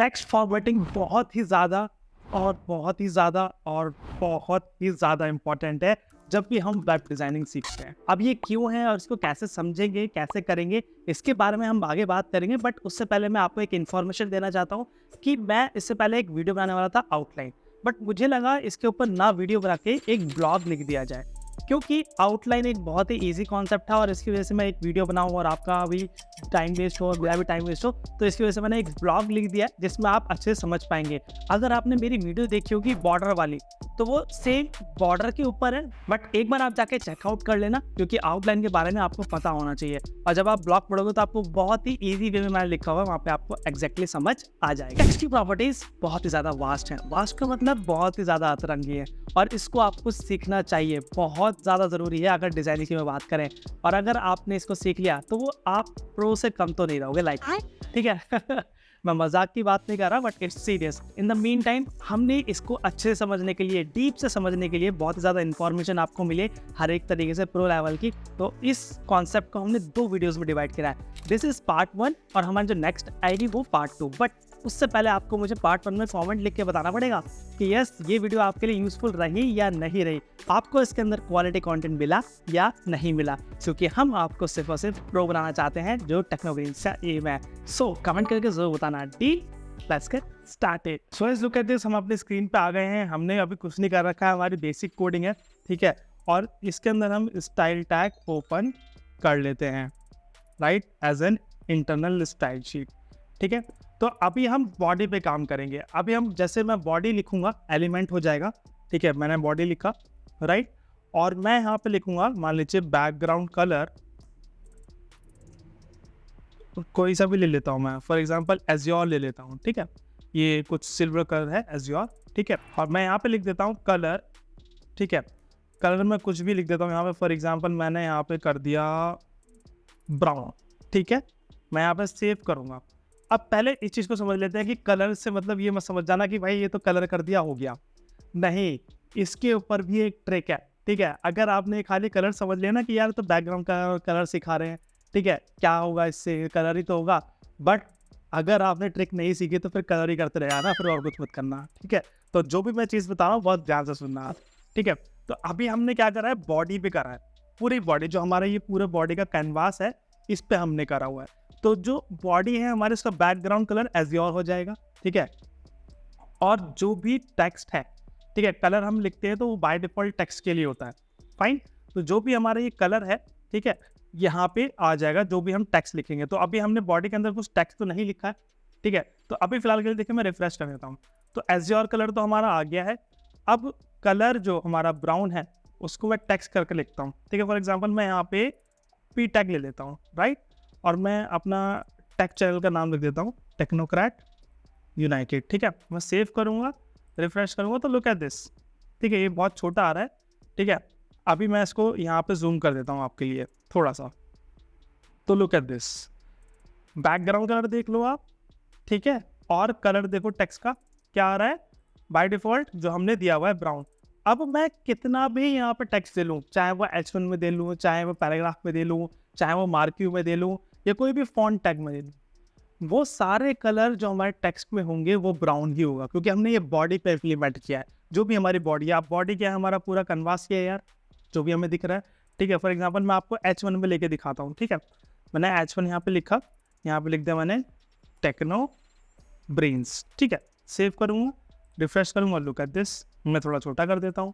Text formatting बहुत ही ज़्यादा और बहुत ही ज़्यादा और बहुत ही ज़्यादा इम्पॉर्टेंट है जब भी हम वेब डिज़ाइनिंग सीखते हैं। अब ये क्यों है और इसको कैसे समझेंगे, कैसे करेंगे, इसके बारे में हम आगे बात करेंगे। बट उससे पहले मैं आपको एक इन्फॉर्मेशन देना चाहता हूँ कि मैं इससे पहले एक वीडियो बनाने वाला था आउटलाइन, बट मुझे लगा इसके ऊपर ना वीडियो बना के एक ब्लॉग लिख दिया जाए, क्योंकि आउटलाइन एक बहुत ही ईजी कॉन्सेप्ट है और इसकी वजह से मैं एक वीडियो बनाऊँ और आपका भी टाइम वेस्ट हो और मेरा भी टाइम वेस्ट हो, तो इसकी वजह से मैंने एक ब्लॉग लिख दिया जिसमें आप अच्छे से समझ पाएंगे। अगर आपने मेरी वीडियो देखी होगी बॉर्डर वाली, तो वो सेम बॉर्डर के ऊपर है, बट एक बार आप जाके चेकआउट कर लेना, क्योंकि आउटलाइन के बारे में आपको पता होना चाहिए। और जब आप ब्लॉग पढ़ोगे तो आपको बहुत ही ईजी वे में मैंने लिखा हुआ है, वहाँ पे आपको एग्जैक्टली समझ आ जाएगा। टेक्स्ट की प्रॉपर्टीज बहुत ही ज़्यादा वास्ट है। वास्ट का मतलब बहुत ही ज़्यादा अतरंगी है और इसको आपको सीखना चाहिए, बहुत ज़्यादा ज़रूरी है अगर डिज़ाइनिंग की बात करें। और अगर आपने इसको सीख लिया तो वो आप प्रो से कम तो नहीं रहोगे लाइफ, ठीक है। मैं मजाक की बात नहीं कर रहा, but it's serious. In the mean time हमने इसको अच्छे से समझने के लिए, डीप से समझने के लिए, बहुत ज़्यादा इन्फॉर्मेशन आपको मिले हर एक तरीके से प्रो लेवल की, तो इस कॉन्सेप्ट को हमने 2 वीडियोस में डिवाइड किया है। दिस इज पार्ट 1 और हमारा जो नेक्स्ट आएगी वो पार्ट 2। बट उससे पहले आपको मुझे पार्ट 1 में कमेंट लिख के बताना पड़ेगा कि यस, ये वीडियो आपके लिए यूजफुल रही या नहीं रही, आपको इसके अंदर क्वालिटी कंटेंट मिला या नहीं मिला, क्योंकि हम आपको सिर्फ और सिर्फ प्रो बनाना चाहते हैं, जो टेक्नोग्रीन्स का एम है। सो कमेंट करके जरूर बताना। D let's get started. So let's look at this. हम अपनी स्क्रीन पे आ गए हैं। हमने अभी कुछ नहीं कर रखा है, हमारी बेसिक कोडिंग है, ठीक है। और इसके अंदर हम स्टाइल टैग ओपन कर लेते हैं, right, as an internal style sheet, ठीक है। तो अभी हम बॉडी पे काम करेंगे। अभी हम, जैसे मैं बॉडी लिखूंगा, एलिमेंट हो जाएगा, ठीक है। मैंने बॉडी लिखा, राइट, और मैं यहाँ पे लिखूंगा, मान लीजिए बैकग्राउंड कलर कोई सा भी ले लेता हूँ मैं, फॉर एग्जांपल एज़्योर ले लेता हूँ, ठीक है। ये कुछ सिल्वर कलर है, एज़्योर, ठीक है। और मैं यहाँ पे लिख देता हूँ कलर, ठीक है। कलर में कुछ भी लिख देता हूँ यहाँ पे, फॉर एग्जांपल मैंने यहाँ पे कर दिया ब्राउन, ठीक है। मैं यहाँ पे सेव करूँगा। अब पहले इस चीज़ को समझ लेते हैं कि कलर से मतलब ये मत समझ जाना कि भाई ये तो कलर कर दिया हो गया, नहीं, इसके ऊपर भी एक ट्रिक है, ठीक है। अगर आपने खाली कलर समझ लिया ना कि यार तो बैकग्राउंड का कलर सिखा रहे हैं, ठीक है, क्या होगा इससे, कलर ही तो होगा, बट अगर आपने ट्रिक नहीं सीखी तो फिर कलर ही करते रहे ना, फिर और कुछ मत करना, ठीक है। तो जो भी मैं चीज़ बता रहा हूँ बहुत ध्यान से सुनना, ठीक है। तो अभी हमने क्या करा है, बॉडी पे करा है, पूरी बॉडी, जो हमारा ये पूरे बॉडी का कैनवास है, इस पे हमने करा हुआ है। तो जो बॉडी है हमारे, इसका बैकग्राउंड कलर एज़्योर हो जाएगा, ठीक है। और जो भी टेक्स्ट है, ठीक है, कलर हम लिखते हैं तो वो बाय डिफॉल्ट टेक्स्ट के लिए होता है, फाइन। तो जो भी हमारा ये कलर है, ठीक है, यहाँ पे आ जाएगा जो भी हम टेक्स्ट लिखेंगे। तो अभी हमने बॉडी के अंदर कुछ टेक्स्ट तो नहीं लिखा है, ठीक है। तो अभी फिलहाल के लिए देखिए, मैं रिफ्रेश कर देता हूँ, तो एज़्योर कलर तो हमारा आ गया है। अब कलर जो हमारा ब्राउन है उसको मैं टेक्स्ट करके लिखता हूँ, ठीक है। फॉर एग्जाम्पल मैं यहाँ पे पी टैग ले लेता हूँ, राइट, और मैं अपना टेक चैनल का नाम लिख देता हूँ, टेक्नोक्रेट यूनाइटेड, ठीक है। मैं सेव करूँगा, रिफ्रेश करूँगा, तो लुक एट दिस, ठीक है। ये बहुत छोटा आ रहा है, ठीक है। अभी मैं इसको यहाँ पे जूम कर देता हूँ आपके लिए थोड़ा सा, तो look at this, background colour देख लो आप, ठीक है। और कलर देखो टेक्स्ट का क्या आ रहा है, बाय डिफॉल्ट जो हमने दिया हुआ है ब्राउन। अब मैं कितना भी यहाँ पे टेक्स्ट दे लूँ, चाहे वो H1 में दे लूँ, चाहे वो पैराग्राफ में दे लूँ, चाहे वो मार्क्यू में दे लूँ, या कोई भी फॉन्ट टैग में दे लूँ, वो सारे कलर जो हमारे टेक्स्ट में होंगे वो ब्राउन ही होगा, क्योंकि हमने ये बॉडी पे इम्प्लीमेंट किया है। जो भी हमारी बॉडी है, आप बॉडी क्या है, हमारा पूरा कन्वास किया है यार, जो भी हमें दिख रहा है, ठीक है। फॉर एग्जाम्पल मैं आपको H1 में लेके दिखाता हूँ, ठीक है। मैंने H1 यहाँ पे लिखा, यहाँ पे लिख दिया मैंने टेक्नो ब्रेन्स, ठीक है। सेव करूँगा, रिफ्रेश करूँगा, लुक एट दिस, मैं थोड़ा छोटा कर देता हूँ,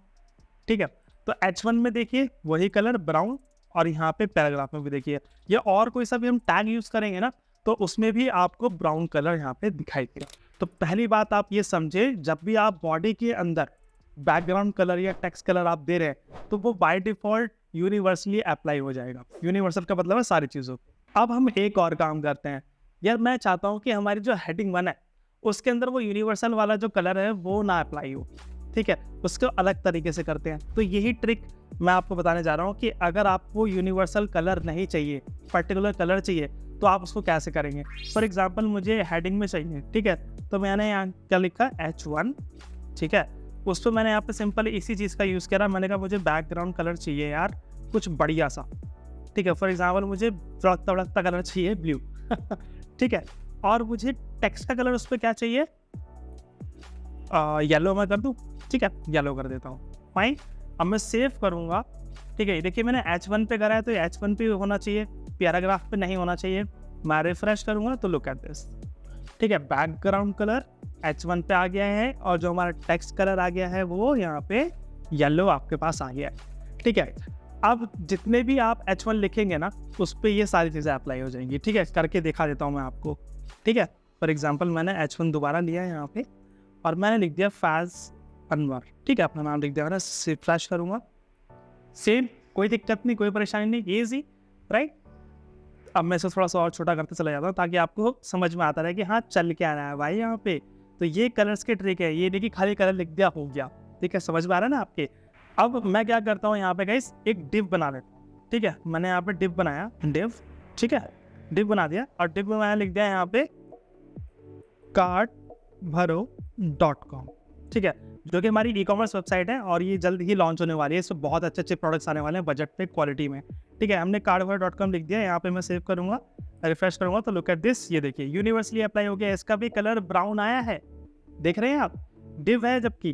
ठीक है। तो H1 में देखिए वही कलर ब्राउन, और यहाँ पे पैराग्राफ में भी देखिए, ये और कोई सा भी हम टैग यूज़ करेंगे ना, तो उसमें भी आपको ब्राउन कलर यहाँ पे दिखाई देगा। तो पहली बात आप ये समझे, जब भी आप बॉडी के अंदर बैकग्राउंड कलर या टेक्स्ट कलर आप दे रहे हैं, तो वो बाय डिफॉल्ट यूनिवर्सली अप्लाई हो जाएगा। यूनिवर्सल का मतलब है सारी चीज़ों। अब हम एक और काम करते हैं, यार मैं चाहता हूँ कि हमारी जो हेडिंग 1 है उसके अंदर वो यूनिवर्सल वाला जो कलर है वो ना अप्लाई हो, ठीक है, उसको अलग तरीके से करते हैं। तो यही ट्रिक मैं आपको बताने जा रहा हूँ कि अगर आपको यूनिवर्सल कलर नहीं चाहिए, पर्टिकुलर कलर चाहिए, तो आप उसको कैसे करेंगे। फॉर एग्जांपल मुझे हेडिंग में चाहिए, ठीक है, तो मैंने यहाँ क्या लिखा, H1, ठीक है। उस पर मैंने यहाँ पे सिंपल इसी चीज़ का यूज़ करा, मैंने कहा मुझे बैकग्राउंड कलर चाहिए यार कुछ बढ़िया सा, ठीक है। फॉर एग्जाम्पल मुझे तड़कता कलर चाहिए ब्लू, ठीक है। और मुझे टेक्स्ट का कलर उस पर क्या चाहिए, येलो मैं कर दूँ, ठीक है, येलो कर देता हूँ। फाइन, अब मैं सेव करूँगा, ठीक है। देखिए मैंने H1 पे करा है तो H1 पे होना चाहिए, पैराग्राफ पे नहीं होना चाहिए। मैं रिफ्रेश करूँगा तो लुक एट दिस, ठीक है, बैकग्राउंड कलर H1 पे आ गया है और जो हमारा टेक्स्ट कलर आ गया है वो यहाँ पे येलो आपके पास आ गया है, ठीक है। अब जितने भी आप H1 लिखेंगे ना उस पर ये सारी चीज़ें अप्लाई हो जाएंगी, ठीक है। करके दिखा देता हूँ मैं आपको, ठीक है। फॉर एग्जाम्पल मैंने H1 दोबारा लिया है यहाँ पे और मैंने लिख दिया फैज़ अनवर, ठीक है, अपना नाम लिख दिया। मैं रिफ्रेश करूँगा, सेम, कोई दिक्कत नहीं, कोई परेशानी नहीं, ईजी, राइट। अब मैं इसे थोड़ा सा और छोटा करते चला जाता हूँ ताकि आपको समझ में आता रहे कि हाँ चल क्या रहा है भाई यहाँ पे। तो ये कलर्स के ट्रिक है, ये नहीं कि खाली कलर लिख दिया हो गया, ठीक है, समझ में आ रहा है ना आपके। अब मैं क्या करता हूँ यहाँ पे गाइस, एक डिव बना लेता हूँ, ठीक है। मैंने यहाँ पे डिव बनाया, डिव, ठीक है, डिव बना दिया और डिव में मैंने लिख दिया यहाँ पे cartbharo.com, ठीक है, जो कि हमारी ई कॉमर्स वेबसाइट है और ये जल्द ही लॉन्च होने वाली है। इसमें बहुत अच्छे अच्छे प्रोडक्ट्स आने वाले हैं बजट पे, क्वालिटी में, ठीक है। हमने cartbharo.com लिख दिया, यहाँ पे मैं सेव करूँगा, रिफ्रेश करूँगा तो लुक एट दिस, ये देखिए यूनिवर्सली अप्लाई हो गया। इसका भी कलर ब्राउन आया है, देख रहे हैं आप, डिव है जबकि,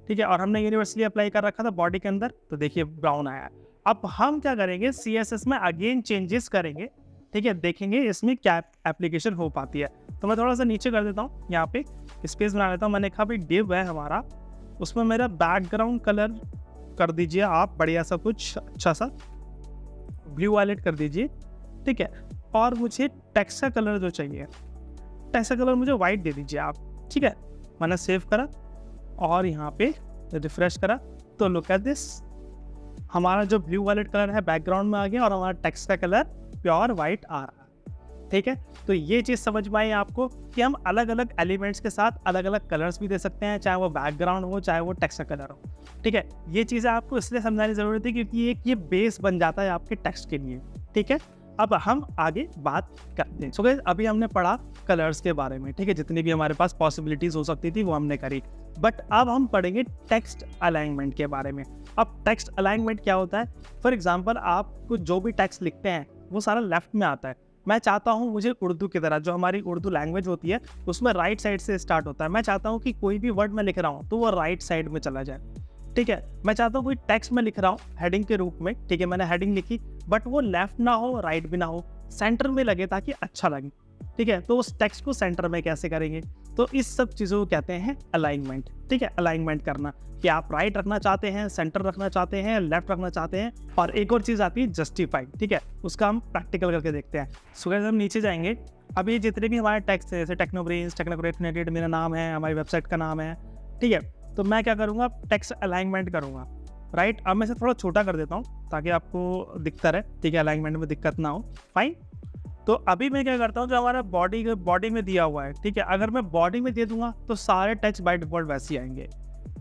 ठीक है, और हमने यूनिवर्सली अप्लाई कर रखा था बॉडी के अंदर तो देखिए ब्राउन आया है। अब हम क्या करेंगे, CSS में अगेन चेंजेस करेंगे, ठीक है, देखेंगे इसमें क्या एप्लीकेशन हो पाती है। तो मैं थोड़ा सा नीचे कर देता हूँ, यहाँ पे स्पेस बना लेता हूँ। मैंने कहा भाई डिव है हमारा, उसमें मेरा बैकग्राउंड कलर कर दीजिए आप बढ़िया सा, कुछ अच्छा सा ब्लू वायलेट कर दीजिए, ठीक है। और मुझे टेक्स्ट का कलर जो चाहिए, टेक्स्ट का कलर मुझे वाइट दे दीजिए आप, ठीक है। मैंने सेव करा और यहाँ पे रिफ्रेश करा तो लुक एट दिस, हमारा जो ब्लू वायलेट कलर है बैकग्राउंड में आ गया और हमारा टेक्स्ट का कलर प्योर वाइट आ रहा है, ठीक है। तो ये चीज़ समझ में आई आपको कि हम अलग अलग एलिमेंट्स के साथ अलग अलग कलर्स भी दे सकते हैं, चाहे वो बैकग्राउंड हो चाहे वो टेक्स्ट का कलर हो, ठीक है। ये चीज़ें आपको इसलिए समझाने की ज़रूरत है क्योंकि एक ये बेस बन जाता है आपके टेक्स्ट के लिए, ठीक है। अब हम आगे बात करते हैं। सो गाइस, अभी हमने पढ़ा कलर्स के बारे में, ठीक है, जितनी भी हमारे पास पॉसिबिलिटीज़ हो सकती थी वो हमने करी। बट अब हम पढ़ेंगे टेक्स्ट अलाइनमेंट के बारे में। अब टेक्स्ट अलाइनमेंट क्या होता है, फॉर एग्जांपल आप कुछ जो भी टेक्स्ट लिखते हैं वो सारा लेफ्ट में आता है। मैं चाहता हूँ मुझे उर्दू की तरह, जो हमारी उर्दू लैंग्वेज होती है उसमें राइट साइड से स्टार्ट होता है, मैं चाहता हूँ कि कोई भी वर्ड मैं लिख रहा हूँ तो वो राइट साइड में चला जाए, ठीक है। मैं चाहता हूँ कोई टेक्स्ट में लिख रहा हूँ हेडिंग के रूप में, ठीक है, मैंने हेडिंग लिखी बट वो लेफ्ट ना हो राइट भी ना हो, सेंटर में लगे ताकि अच्छा लगे, ठीक है। तो उस टेक्स्ट को सेंटर में कैसे करेंगे, तो इस सब चीज़ों को कहते हैं अलाइनमेंट, ठीक है। अलाइनमेंट करना कि आप राइट रखना चाहते हैं, सेंटर रखना चाहते हैं, लेफ्ट रखना चाहते हैं। और एक और चीज़ आती है जस्टिफाई, ठीक है, उसका हम प्रैक्टिकल करके देखते हैं। सो गाइस, हम नीचे जाएंगे। अभी जितने भी हमारे टेक्स्ट है जैसे टेक्नोब्रेन्स, टेक्नोक्रेट मेरा नाम है, हमारी वेबसाइट का नाम है, ठीक है। तो मैं क्या करूँगा, टेक्स्ट अलाइनमेंट करूँगा, राइट। अब मैं इसे थोड़ा छोटा कर देता हूँ ताकि आपको दिखता रहे, ठीक है, अलाइनमेंट में दिक्कत ना हो, फाइन। तो अभी मैं क्या करता हूँ, जो हमारा बॉडी में दिया हुआ है, ठीक है, अगर मैं बॉडी में दे दूंगा तो सारे टेक्स्ट बाय डिफॉल्ट वैसे ही आएंगे,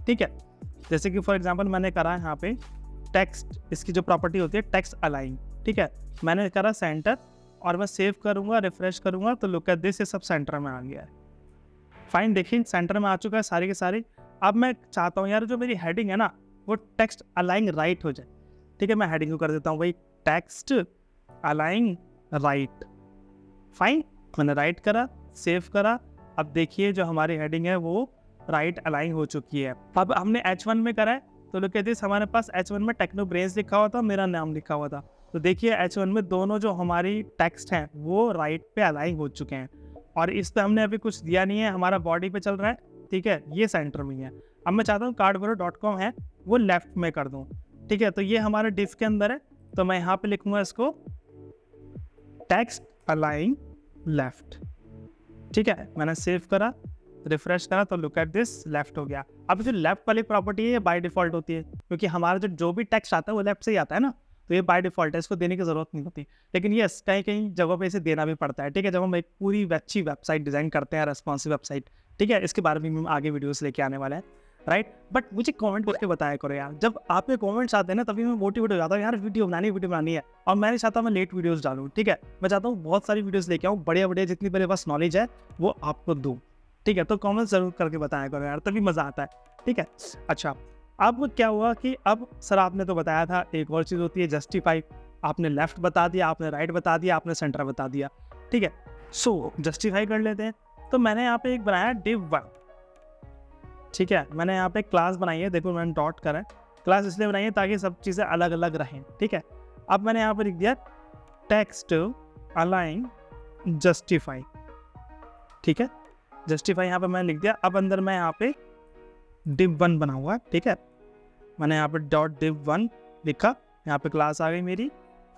ठीक है। जैसे कि फॉर एग्जांपल मैंने करा है यहाँ पे टेक्स्ट, इसकी जो प्रॉपर्टी होती है टेक्स्ट अलाइन, ठीक है, मैंने करा सेंटर और मैं सेव करूँगा, रिफ्रेश करूँगा तो लुक एट दिस, ये सब सेंटर में आ गया है, फाइन। देखिए सेंटर में आ चुका है सारी के सारी। अब मैं चाहता हूँ यार जो मेरी हेडिंग है ना वो टेक्स्ट अलाइन राइट हो जाए, ठीक है। मैं हेडिंग को कर देता हूँ वही टेक्स्ट अलाइन राइट, फाइन। मैंने राइट करा, सेव करा। अब देखिए जो हमारी हेडिंग है वो राइट अलाइन हो चुकी है। अब हमने H1 में करा है तो लुक एट दिस, हमारे पास H1 में टेक्नोब्रेन्स लिखा हुआ था, मेरा नाम लिखा हुआ था। तो देखिए H1 में दोनों जो हमारी टेक्स्ट हैं वो राइट पे अलाइन हो चुके हैं और इस पे हमने अभी कुछ दिया नहीं है, हमारा बॉडी पे चल रहा है, ठीक है, ये सेंटर में है। अब मैं चाहता हूँ cartbharo.com है वो लेफ्ट में कर दूँ, ठीक है। तो ये हमारे डिफ के अंदर है, तो मैं यहाँ पे लिखूँगा इसको टेक्स्ट अलाइन लेफ्ट, ठीक है। मैंने सेव करा, रिफ्रेश करा तो लुक एट दिस, लेफ्ट हो गया। अब जो लेफ्ट वाली प्रॉपर्टी है बाय डिफॉल्ट होती है क्योंकि हमारा जो भी टेक्स्ट आता है वो लेफ्ट से ही आता है ना, तो ये बाय डिफॉल्ट है, इसको देने की जरूरत नहीं होती। लेकिन ये कहीं कहीं जगहों पे इसे देना भी पड़ता है, ठीक है, जब हम एक पूरी अच्छी वेबसाइट डिजाइन करते हैं, रेस्पॉन्सिव वेबसाइट, ठीक है। इसके बारे में हम आगे वीडियोस लेके आने वाले हैं, राइट। बट मुझे कमेंट करके बताया करो यार, जब आपके कमेंट्स आते हैं ना तभी मैं मोटिवेट हो जाता हूँ, यार वीडियो बनानी है। और मैं नहीं चाहता मैं लेट वीडियोस डालूँ, ठीक है, मैं चाहता हूँ बहुत सारी वीडियोस लेके आऊँ, बढ़िया जितनी मेरे पास नॉलेज है वो आपको दूँ, ठीक है। तो कमेंट्स जरूर करके बताया करो यार, तभी मज़ा आता है, ठीक है। अच्छा, अब क्या हुआ कि अब सर आपने तो बताया था, एक और चीज़ होती है जस्टिफाई। आपने लेफ्ट बता दिया, आपने राइट बता दिया, आपने सेंटर बता दिया, ठीक है। सो जस्टिफाई कर लेते हैं। तो मैंने यहाँ पे एक बनाया div1, ठीक है। मैंने यहाँ पे क्लास बनाई है, देखो मैंने डॉट करा है, क्लास इसलिए बनाई है ताकि सब चीज़ें अलग अलग रहें, ठीक है। अब मैंने यहाँ पे लिख दिया टेक्स्ट अलाइन जस्टिफाई, ठीक है, जस्टिफाई यहाँ पे मैंने लिख दिया। अब अंदर मैं यहाँ पे div1 बना हुआ है, ठीक है। मैंने यहाँ पे डॉट div1 लिखा, यहाँ पे क्लास आ गई मेरी,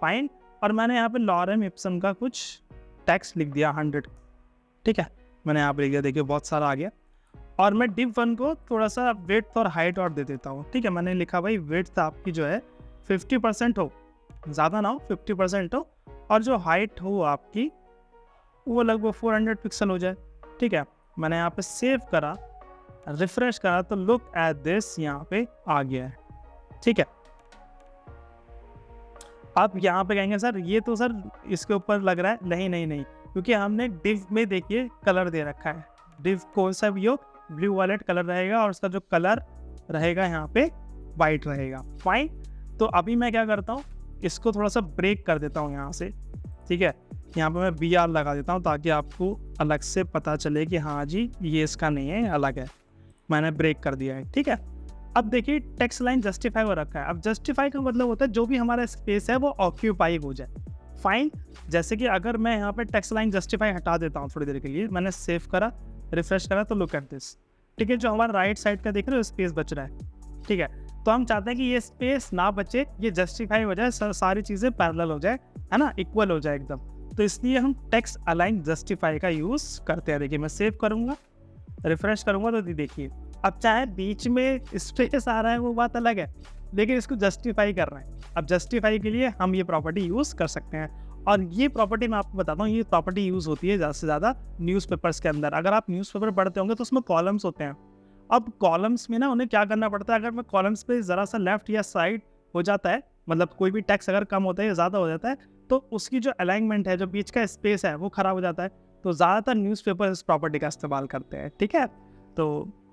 फाइन। और मैंने यहाँ पे लॉरेम इप्सन का कुछ टेक्स्ट लिख दिया 100, ठीक है। मैंने यहाँ पे लिख दिया, देखिए बहुत सारा आ गया। और मैं div1 को थोड़ा सा विड्थ और हाइट और दे देता हूँ, ठीक है। मैंने लिखा भाई विड्थ आपकी जो है 50% हो, ज़्यादा ना हो, 50% हो, और जो हाइट हो आपकी वो लगभग 400 पिक्सल हो जाए, ठीक है। मैंने यहाँ पे सेव करा, रिफ्रेश करा, तो लुक एट दिस, यहाँ पे आ गया है, ठीक है। आप यहाँ पे कहेंगे सर ये तो सर इसके ऊपर लग रहा है, नहीं, क्योंकि हमने div में देखिए कलर दे रखा है। div कौन सा भी हो, ब्लू वॉलेट कलर रहेगा और उसका जो कलर रहेगा यहाँ पे वाइट रहेगा, फाइन। तो अभी मैं क्या करता हूँ, इसको थोड़ा सा ब्रेक कर देता हूँ यहाँ से, ठीक है। यहाँ पे मैं BR लगा देता हूँ ताकि आपको अलग से पता चले कि हाँ जी ये इसका नहीं है, अलग है। मैंने ब्रेक कर दिया है, ठीक है। अब देखिए टेक्स्ट लाइन जस्टिफाई हो रखा है। अब जस्टिफाई का मतलब होता है जो भी हमारा स्पेस है वो ऑक्यूपाई हो जाए, फाइन। जैसे कि अगर मैं यहाँ पे टेक्स्ट लाइन जस्टिफाई हटा देता हूँ थोड़ी देर के लिए, मैंने सेव करा, रिफ्रेश करा, तो लुक एट दिस, ठीक है। जो हमारा राइट साइड का देख रहे हो स्पेस बच रहा है, ठीक है। तो हम चाहते हैं कि ये स्पेस ना बचे, ये जस्टिफाई हो जाए, सारी चीज़ें पैरेलल हो जाए, है ना, इक्वल हो जाए एकदम। तो इसलिए हम टेक्स्ट अलाइन जस्टिफाई का यूज़ करते हैं। देखिए मैं सेव करूँगा, रिफ्रेश करूँगा, तो देखिए अब चाहे बीच में स्पेस आ रहा है वो बात अलग है, लेकिन इसको जस्टिफाई कर रहे हैं। अब जस्टिफाई के लिए हम ये प्रॉपर्टी यूज़ कर सकते हैं, और ये प्रॉपर्टी मैं आपको बताता हूँ, ये प्रॉपर्टी यूज़ होती है ज़्यादा से ज़्यादा न्यूज़पेपर्स के अंदर। अगर आप न्यूज़पेपर पढ़ते होंगे तो उसमें कॉलम्स होते हैं। अब कॉलम्स में ना उन्हें क्या करना पड़ता है, अगर मैं कॉलम्स पे ज़रा सा लेफ्ट या साइड हो जाता है, मतलब कोई भी टेक्स्ट अगर कम होता है या ज़्यादा हो जाता है, तो उसकी जो अलाइनमेंट है, जो बीच का स्पेस है, वो ख़राब हो जाता है। तो ज़्यादातर न्यूज़पेपर इस प्रॉपर्टी का इस्तेमाल करते हैं, ठीक है। तो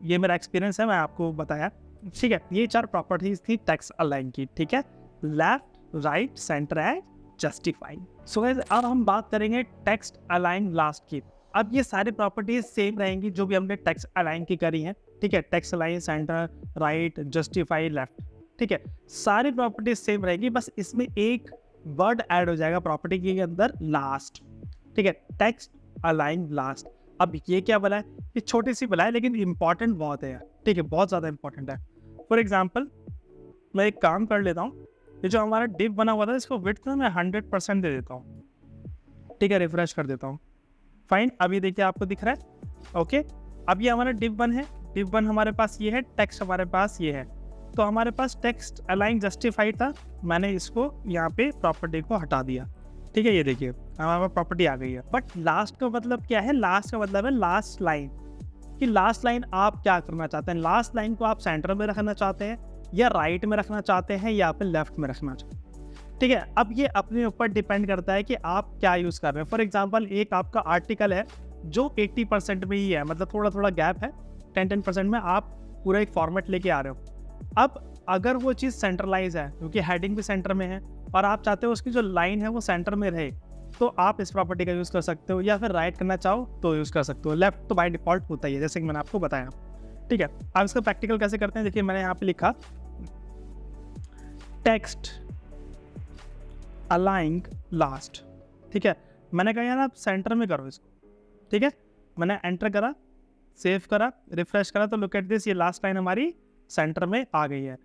ये मेरा एक्सपीरियंस है, मैं आपको बताया, ठीक है। ये 4 प्रॉपर्टीज थी टेक्स्ट अलाइन की, ठीक है, left, right, centre and justify. So guys अब हम बात करेंगे टेक्स्ट अलाइन लास्ट की। अब ये सारी प्रॉपर्टीज सेम रहेंगी जो भी हमने टेक्स्ट अलाइन की करी हैं, ठीक है। Text align, centre, right, justify, left, ठीक है, सारी प्रॉपर्टीज सेम रहेगी, बस इसमें एक वर्ड ऐड हो जाएगा प्रॉपर्टी के अंदर, लास्ट, ठीक है, टेक्स्ट अलाइन लास्ट। अब ये क्या बोला है, ये छोटी सी बोला है लेकिन इंपॉर्टेंट बहुत है यार, ठीक है, बहुत ज़्यादा इंपॉर्टेंट है। फॉर एग्जाम्पल मैं एक काम कर लेता हूँ, ये जो हमारा डिव बना हुआ था इसको विड्थ में मैं 100% दे देता हूँ, ठीक है, रिफ्रेश कर देता हूँ, फाइन। अब ये देखिए आपको दिख रहा है, ओके। अब ये हमारा div1 है, div1 हमारे पास ये है, टेक्स्ट हमारे पास ये है, तो हमारे पास टेक्स्ट अलाइन जस्टिफाइड था, मैंने इसको यहाँ पे प्रॉपर्टी को हटा दिया, ठीक है। ये देखिए हमारे पास प्रॉपर्टी आ गई है। बट लास्ट का मतलब क्या है, लास्ट का मतलब है लास्ट लाइन, कि लास्ट लाइन आप क्या करना चाहते हैं, लास्ट लाइन को आप सेंटर में रखना चाहते हैं या राइट में रखना चाहते हैं या फिर लेफ्ट में रखना चाहते हैं, ठीक है। अब ये अपने ऊपर डिपेंड करता है कि आप क्या यूज़ कर रहे हैं। फॉर एग्जाम्पल एक आपका आर्टिकल है जो 80% में ही है, मतलब थोड़ा थोड़ा गैप है, 10% में आप पूरा एक फॉर्मेट लेके आ रहे हो। अब अगर वो चीज़ सेंट्रलाइज है क्योंकि हेडिंग भी सेंटर में है और आप चाहते हो उसकी जो लाइन है वो सेंटर में रहे, तो आप इस प्रॉपर्टी का यूज़ कर सकते हो, या फिर राइट करना चाहो तो यूज़ कर सकते हो। लेफ्ट तो बाय डिफॉल्ट होता ही है, जैसे कि मैंने आपको बताया, ठीक है। अब इसका प्रैक्टिकल कैसे करते हैं, देखिए मैंने यहाँ पे लिखा टेक्स्ट अलाइन लास्ट, ठीक है। मैंने कहा यार आप सेंटर में करो इसको, ठीक है। मैंने एंटर करा, सेव करा, रिफ्रेश करा, तो लुक एट दिस, ये लास्ट लाइन हमारी सेंटर में आ गई है।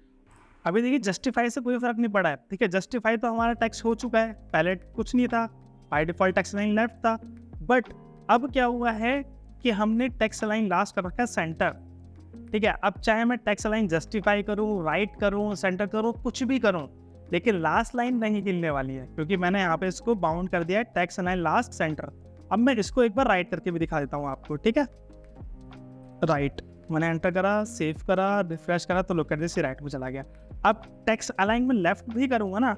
अभी देखिए जस्टिफाई से कोई फर्क नहीं पड़ा है, ठीक है। जस्टिफाई तो हमारा टेक्स्ट हो चुका है, पहले कुछ नहीं था, by default text line left था, बट अब क्या हुआ है कि हमने टेक्स्ट लाइन लास्ट कर रखा है सेंटर, ठीक है। अब चाहे मैं टेक्स्ट लाइन जस्टिफाई करूँ, राइट करूँ, सेंटर करूँ, कुछ भी करूँ, लेकिन लास्ट लाइन नहीं हिलने वाली है क्योंकि मैंने यहाँ पे इसको बाउंड कर दिया है टेक्स्ट लाइन लास्ट सेंटर। अब मैं इसको एक बार राइट करके भी दिखा देता हूँ आपको, ठीक है। राइट मैंने एंटर करा, सेव करा, रिफ्रेश करा, तो लुक एट दिस, राइट में चला गया। अब टेक्स्ट अलाइन में लेफ्ट भी करूँगा ना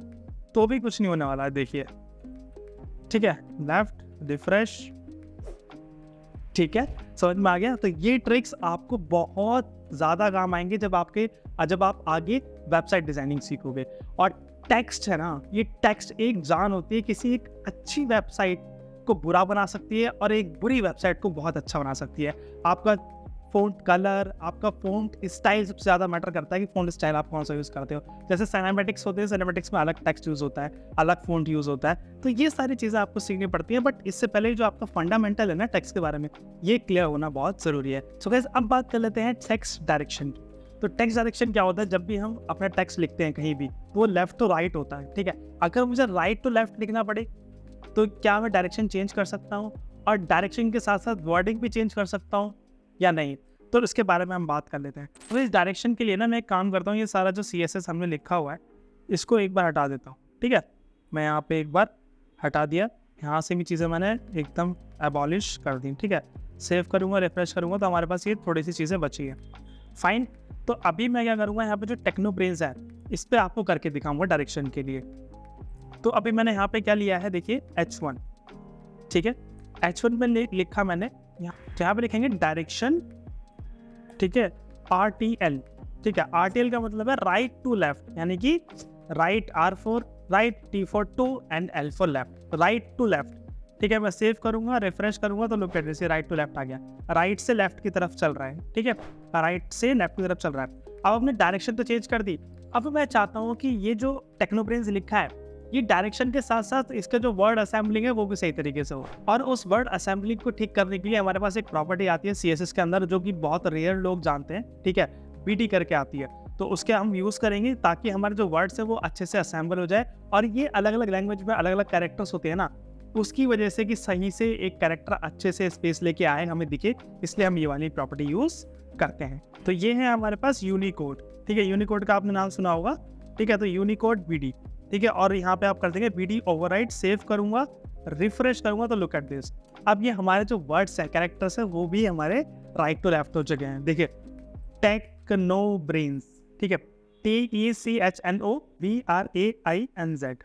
तो भी कुछ नहीं होने वाला है, देखिए, ठीक है। लेफ्ट, रिफ्रेश, ठीक है, समझ में आ गया। तो ये ट्रिक्स आपको बहुत ज़्यादा काम आएंगे जब आप आगे वेबसाइट डिज़ाइनिंग सीखोगे। और टेक्स्ट है ना, ये टेक्स्ट एक जान होती है किसी एक अच्छी वेबसाइट को बुरा बना सकती है और एक बुरी वेबसाइट को बहुत अच्छा बना सकती है। आपका फ़ॉन्ट कलर, आपका फ़ॉन्ट स्टाइल सबसे ज़्यादा मैटर करता है कि फ़ॉन्ट स्टाइल आप कौन सा यूज़ करते हो। जैसे सिनेमैटिक्स होते हैं, सिनेमैटिक्स में अलग टेक्स्ट यूज़ होता है, अलग फ़ॉन्ट यूज़ होता है, तो ये सारी चीज़ें आपको सीखनी पड़ती हैं। बट इससे पहले जो आपका फंडामेंटल है ना टेक्स्ट के बारे में, ये क्लियर होना बहुत ज़रूरी है। सो गाइस, अब बात कर लेते हैं टेक्स्ट डायरेक्शन की। तो टेक्स्ट डायरेक्शन क्या होता है? जब भी हम अपना टेक्स्ट लिखते हैं कहीं भी, तो वो लेफ्ट टू राइट होता है, ठीक है। अगर मुझे राइट टू लेफ्ट लिखना पड़े तो क्या मैं डायरेक्शन चेंज कर सकता हूँ, और डायरेक्शन के साथ साथ वर्डिंग भी चेंज कर सकता हूँ या नहीं? तो इसके बारे में हम बात कर लेते हैं। तो इस डायरेक्शन के लिए ना मैं एक काम करता हूँ, ये सारा जो CSS हमने लिखा हुआ है इसको एक बार हटा देता हूँ, ठीक है। मैं यहाँ पे एक बार हटा दिया, यहाँ से भी चीज़ें मैंने एकदम एबॉलिश कर दी, ठीक है। सेव करूँगा, रिफ्रेश करूँगा तो हमारे पास ये थोड़ी सी चीज़ें बची है। फाइन, तो अभी मैं क्या करूँगा, यहाँ पे जो टेक्नोब्रेन्स है इस पर आपको करके दिखाऊंगा डायरेक्शन के लिए। तो अभी मैंने यहाँ पे क्या लिया है, देखिए H1, ठीक है। H1 में लिखा मैंने, यहाँ पे लिखेंगे डायरेक्शन, ठीक है, RTL, ठीक है। RTL का मतलब है राइट टू लेफ्ट, यानी कि right R for right, T for to and L for left, right to left, ठीक है। मैं सेव करूंगा, रिफ्रेश करूंगा तो look at this, right to left आ गया, राइट से लेफ्ट की तरफ चल रहा है, ठीक है, राइट से लेफ्ट की तरफ चल रहा है। अब हमने डायरेक्शन तो चेंज कर दी। अब मैं चाहता हूँ कि ये जो टेक्नोब्रेन्स लिखा है, ये डायरेक्शन के साथ साथ इसका जो वर्ड असेंबलिंग है वो भी सही तरीके से हो। और उस वर्ड असेंबलिंग को ठीक करने के लिए हमारे पास एक प्रॉपर्टी आती है CSS के अंदर, जो कि बहुत रेयर लोग जानते हैं, ठीक है, BT करके आती है। तो उसके हम यूज़ करेंगे ताकि हमारे जो वर्ड्स है वो अच्छे से असेंबल हो जाए। और ये अलग अलग लैंग्वेज में अलग अलग कैरेक्टर्स होते हैं ना, उसकी वजह से कि सही से एक कैरेक्टर अच्छे से स्पेस लेके आए, हमें दिखे, इसलिए हम ये वाली प्रॉपर्टी यूज़ करते हैं। तो ये है हमारे पास यूनिकोड, ठीक है। यूनिकोड का आपने नाम सुना होगा, ठीक है। तो यूनिकोड BD, ठीक है। और यहाँ पे आप कर देंगे BD ओवरराइट, सेव करूंगा, रिफ्रेश करूंगा तो लुक एट दिस, अब ये हमारे जो वर्ड्स हैं, कैरेक्टर्स हैं, वो भी हमारे राइट टू लेफ्ट हो चुके हैं। देखिए, टेक्नोब्रेन्स, ठीक है, TECHNOBRAINZ,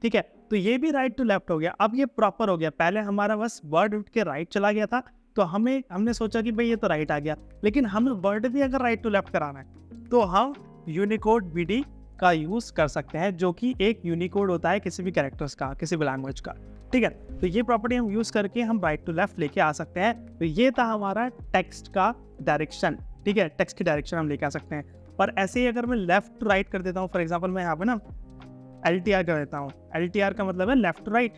ठीक है। तो ये भी राइट टू लेफ्ट हो गया। अब ये प्रॉपर हो गया। पहले हमारा बस वर्ड उठ के राइट चला गया था, तो हमने सोचा कि भाई ये तो राइट आ गया, लेकिन हमें वर्ड भी अगर राइट टू लेफ्ट कराना है तो हम यूनिकोड BD का यूज़ कर सकते हैं, जो कि एक यूनिकोड होता है किसी भी कैरेक्टर्स का, किसी भी लैंग्वेज का, ठीक है। तो ये प्रॉपर्टी हम यूज़ करके हम राइट टू लेफ्ट लेके आ सकते हैं। तो ये था हमारा टेक्स्ट का डायरेक्शन, ठीक है। टेक्स्ट की डायरेक्शन हम लेके आ सकते हैं। पर ऐसे ही अगर मैं लेफ्ट टू राइट कर देता हूँ, फॉर एग्जाम्पल मैं यहाँ पे ना LTR कर देता हूँ, LTR का मतलब है लेफ्ट टू राइट,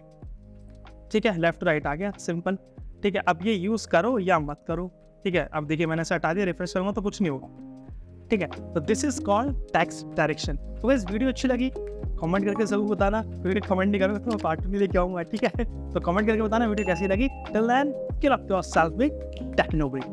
ठीक है। लेफ्ट टू राइट आ गया, सिंपल, ठीक है। अब ये यूज़ करो या मत करो, ठीक है। अब देखिए मैंने इसे हटा दिया, रिफ्रेश करूँगा तो कुछ नहीं होगा, ठीक है। तो this is called text direction. तो गाइस, वीडियो अच्छी लगी कमेंट करके जरूर बताना, वीडियो कमेंट नहीं करोगे तो मैं पार्ट 2 लेके आऊँगा, ठीक है। तो कमेंट करके बताना वीडियो कैसी लगी। Till then, keep up yourself with टेक्नोब्रेन।